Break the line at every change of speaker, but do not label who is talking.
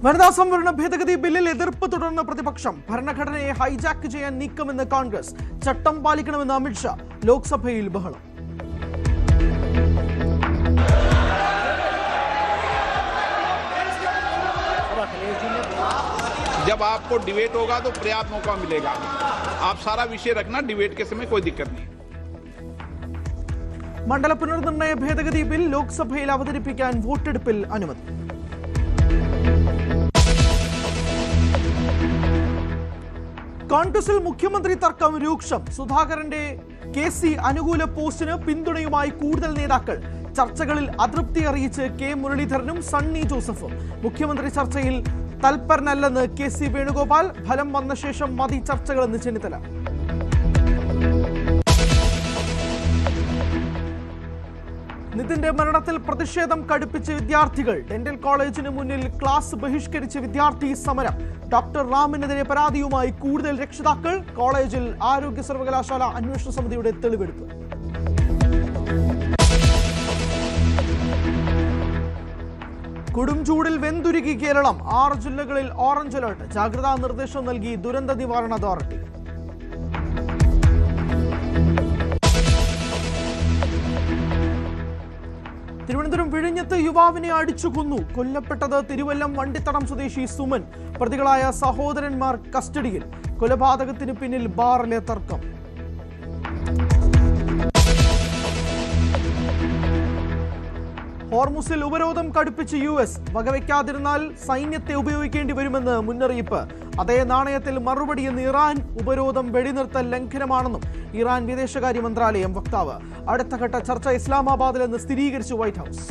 വനിതാ സംവരണ ഭേദഗതി ബില്ലിൽ എതിർപ്പ് തുടർന്ന പ്രതിപക്ഷം. ഭരണഘടനയെ ഹൈജാക്ക് ചെയ്യാൻ നീക്കമെന്ന് കോൺഗ്രസ്. ചട്ടം പാലിക്കണമെന്ന് അമിത്ഷാ. ലോക്സഭയിൽ ബഹളം.
जब आपको डिबेट होगा तो पर्याप्त मौका मिलेगा. आप सारा विषय रखना, डिबेट के समय कोई दिक्कत नहीं.
മണ്ഡല പുനർനിർണയ ഭേദഗതി ബിൽ ലോക്സഭയിൽ അവതരിപ്പിക്കാൻ വോട്ടെടുപ്പിൽ അനുമതി. കോൺഗ്രസിൽ മുഖ്യമന്ത്രി തർക്കം രൂക്ഷം. സുധാകരന്റെ KC അനുകൂല പോസ്റ്റിന് പിന്തുണയുമായി കൂടുതൽ നേതാക്കൾ. ചർച്ചകളിൽ അതൃപ്തി അറിയിച്ച് K മുരളീധരനും സണ്ണി ജോസഫും. മുഖ്യമന്ത്രി ചർച്ചയിൽ തൽപരനല്ലെന്ന് KC വേണുഗോപാൽ. ഫലം വന്ന ശേഷം മതി ചർച്ചകളെന്ന് ചെന്നിത്തല. നിതിന്റെ മരണത്തിൽ പ്രതിഷേധം കടുപ്പിച്ച് വിദ്യാർത്ഥികൾ. ഡെന്റൽ കോളേജിന് മുന്നിൽ ക്ലാസ് ബഹിഷ്കരിച്ച് വിദ്യാർത്ഥി സമരം. ഡോക്ടർ റാമിനെതിരെ പരാതിയുമായി കൂടുതൽ രക്ഷിതാക്കൾ. കോളേജിൽ ആരോഗ്യ സർവകലാശാല അന്വേഷണ സമിതിയുടെ തെളിവെടുപ്പ്. കൊടും ചൂടിൽ വെന്തുരുകി കേരളം. 6 ജില്ലകളിൽ ഓറഞ്ച് അലർട്ട്. ജാഗ്രതാ നിർദ്ദേശം നൽകി ദുരന്ത നിവാരണ അതോറിറ്റി. തിരുവനന്തപുരം വിഴിഞ്ഞത്ത് യുവാവിനെ അടിച്ചു കൊന്നു. കൊല്ലപ്പെട്ടത് തിരുവല്ലം വണ്ടിത്തടം സ്വദേശി സുമൻ. പ്രതികളായ സഹോദരന്മാർ കസ്റ്റഡിയിൽ. കൊലപാതകത്തിന് പിന്നിൽ ബാറിലെ തർക്കം. ഹോർമുസിൽ ഉപരോധം കടുപ്പിച്ച് US. വകവയ്ക്കാതിരുന്നാൽ സൈന്യത്തെ ഉപയോഗിക്കേണ്ടി വരുമെന്ന് മുന്നറിയിപ്പ്. അതേ നാണയത്തിൽ മറുപടിയെന്ന് ഇറാൻ. ഉപരോധം വെടിനിർത്തൽ ലംഘനമാണെന്നും ഇറാൻ വിദേശകാര്യ മന്ത്രാലയം വക്താവ്. അടുത്ത ഘട്ട ചർച്ച ഇസ്ലാമാബാദിലെന്ന് സ്ഥിരീകരിച്ചു വൈറ്റ് ഹൗസ്.